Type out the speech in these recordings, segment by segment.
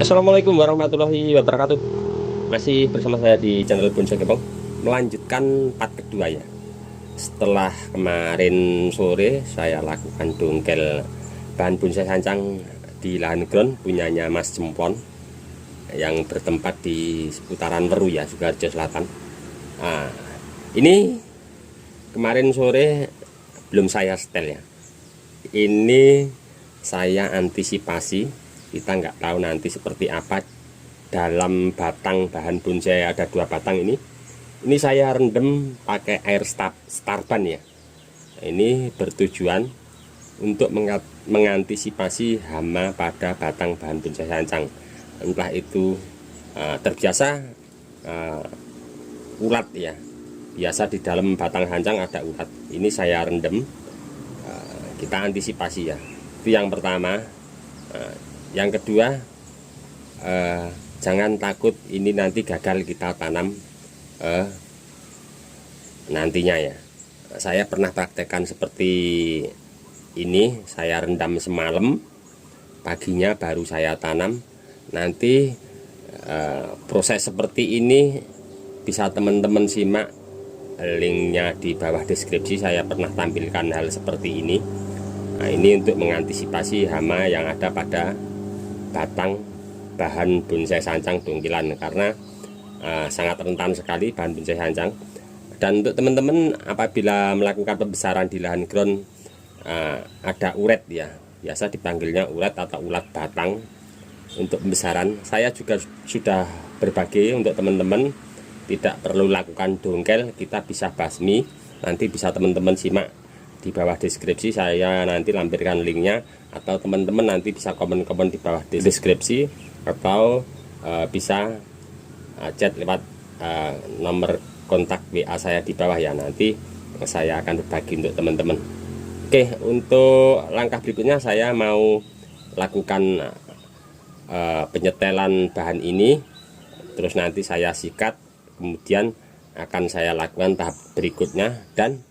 Assalamualaikum warahmatullahi wabarakatuh. Masih bersama saya di channel Bonsai Gepeng. Melanjutkan part kedua ya. Setelah kemarin sore saya lakukan dongkel bahan bonsai sancang di lahan ground punyanya Mas Jempon yang bertempat di seputaran Weru ya, Sukoharjo Selatan. Nah, ini kemarin sore belum saya setel ya. Ini saya antisipasi, kita nggak tahu nanti seperti apa dalam batang bahan bonsai. Ada 2 batang ini saya rendam pakai air starban ya. Ini bertujuan untuk mengantisipasi hama pada batang bahan bonsai sancang, entah itu terbiasa ulat ya, biasa di dalam batang sancang ada ulat. Ini saya rendam, kita antisipasi ya. Itu yang pertama. Yang kedua, jangan takut ini nanti gagal kita tanam nantinya ya. Saya pernah praktekkan seperti ini, saya rendam semalam, paginya baru saya tanam. Nanti proses seperti ini bisa teman-teman simak, linknya di bawah deskripsi. Saya pernah tampilkan hal seperti ini. Nah, ini untuk mengantisipasi hama yang ada pada batang bahan bonsai sancang dongkilan, karena sangat rentan sekali bahan bonsai sancang. Dan untuk teman-teman apabila melakukan pembesaran di lahan ground, ada uret ya, biasa dipanggilnya uret atau ulat batang. Untuk pembesaran saya juga sudah berbagi untuk teman-teman, tidak perlu lakukan dongkel, kita bisa basmi. Nanti bisa teman-teman simak di bawah deskripsi, saya nanti lampirkan linknya, atau teman-teman nanti bisa komen-komen di bawah deskripsi, atau bisa chat lewat nomor kontak WA saya di bawah ya. Nanti saya akan berbagi untuk teman-teman. Oke, untuk langkah berikutnya saya mau lakukan penyetelan bahan ini, terus nanti saya sikat, kemudian akan saya lakukan tahap berikutnya. Dan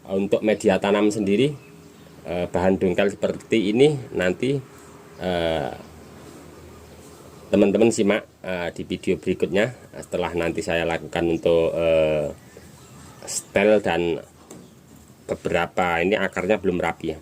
untuk media tanam sendiri, bahan dongkel seperti ini nanti teman-teman simak di video berikutnya, setelah nanti saya lakukan untuk setel. Dan beberapa ini akarnya belum rapi ya.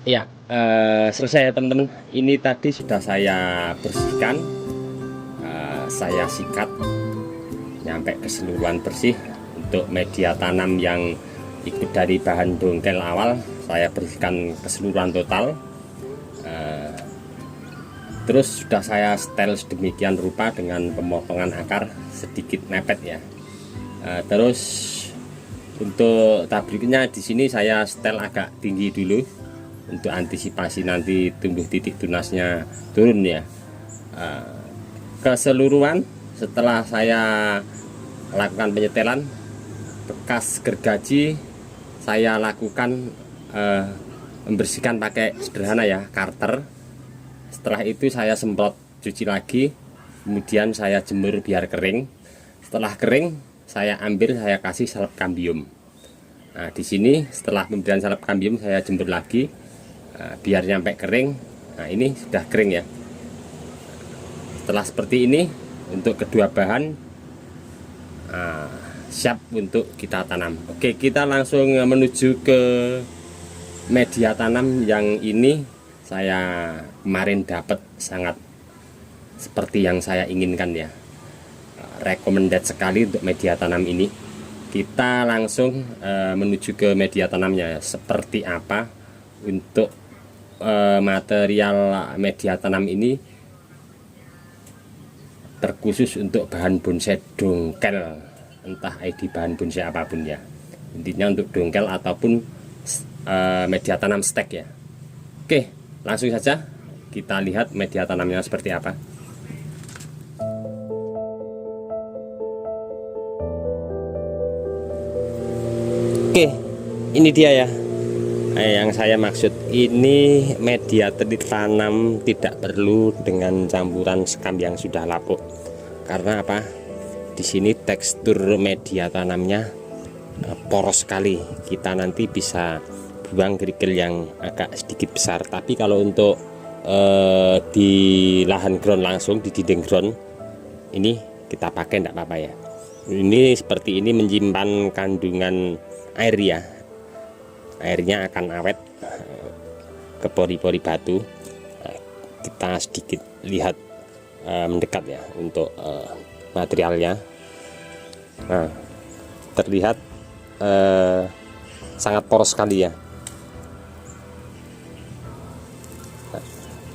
Ya, selesai ya teman-teman. Ini tadi sudah saya bersihkan, saya sikat nyampe keseluruhan bersih. Untuk media tanam yang ikut dari bahan dongkel awal, saya bersihkan keseluruhan total. Terus sudah saya setel sedemikian rupa dengan pemotongan akar sedikit mepet ya. Terus untuk tahap berikutnya di sini saya setel agak tinggi dulu untuk antisipasi nanti tumbuh titik tunasnya turun ya. Keseluruhan setelah saya lakukan penyetelan, bekas gergaji saya lakukan membersihkan pakai sederhana ya, karter. Setelah itu saya semprot cuci lagi, kemudian saya jemur biar kering. Setelah kering saya ambil, saya kasih salep kambium. Nah di sini setelah pemberian salep kambium saya jemur lagi biar nyampe kering. Nah ini sudah kering ya. Setelah seperti ini untuk kedua bahan siap untuk kita tanam. Oke, kita langsung menuju ke media tanam yang ini. Saya kemarin dapat sangat seperti yang saya inginkan ya, recommended sekali untuk media tanam ini. Kita langsung menuju ke media tanamnya seperti apa. Untuk material media tanam ini terkhusus untuk bahan bonsai dongkel, entah ID bahan bonsai apapun ya, intinya untuk dongkel ataupun media tanam stek ya. Oke, langsung saja kita lihat media tanamnya seperti apa. Oke, ini dia ya yang saya maksud. Ini media tanam tidak perlu dengan campuran sekam yang sudah lapuk. Karena apa? Di sini tekstur media tanamnya poros sekali. Kita nanti bisa buang kerikil yang agak sedikit besar. Tapi kalau untuk di lahan ground langsung, di dinding ground, ini kita pakai enggak apa-apa ya. Ini seperti ini menyimpan kandungan air ya. Airnya akan awet ke pori-pori batu. Kita sedikit lihat mendekat ya untuk materialnya. Nah, terlihat sangat poros sekali ya.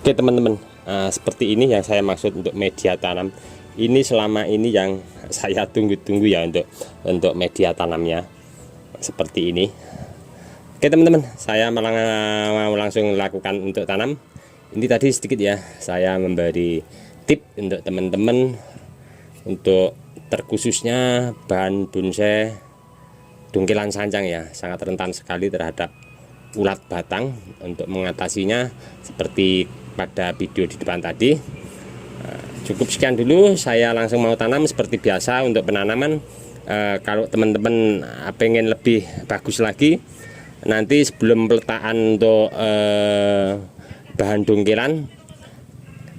Oke teman-teman, seperti ini yang saya maksud untuk media tanam. Ini selama ini yang saya tunggu-tunggu ya untuk media tanamnya seperti ini. Oke teman-teman, saya mau langsung lakukan untuk tanam. Ini tadi sedikit ya, saya memberi tip untuk teman-teman untuk terkhususnya bahan bonsai dongkelan sancang ya, sangat rentan sekali terhadap ulat batang. Untuk mengatasinya seperti pada video di depan tadi. Cukup sekian dulu, saya langsung mau tanam seperti biasa. Untuk penanaman kalau teman-teman pengen lebih bagus lagi, nanti sebelum peletakan untuk bahan dongkelan,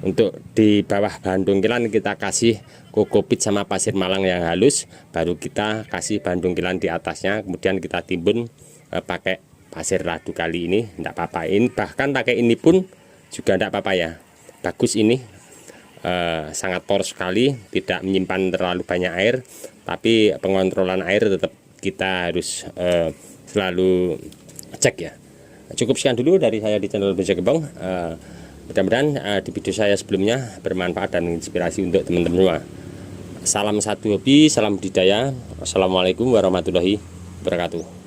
untuk di bawah bahan dongkelan kita kasih kokopit sama pasir malang yang halus, baru kita kasih bahan dongkelan di atasnya, kemudian kita timbun pakai pasir ladu kali ini. Enggak apa-apa, ini bahkan pakai ini pun juga enggak apa-apa ya, bagus ini. Sangat poros sekali, tidak menyimpan terlalu banyak air, tapi pengontrolan air tetap kita harus selalu cek ya. Cukup sekian dulu dari saya di channel Bonsai Gembong. Mudah-mudahan di video saya sebelumnya bermanfaat dan menginspirasi untuk teman-teman semua. Salam satu hobi, salam budidaya. Wassalamualaikum warahmatullahi wabarakatuh.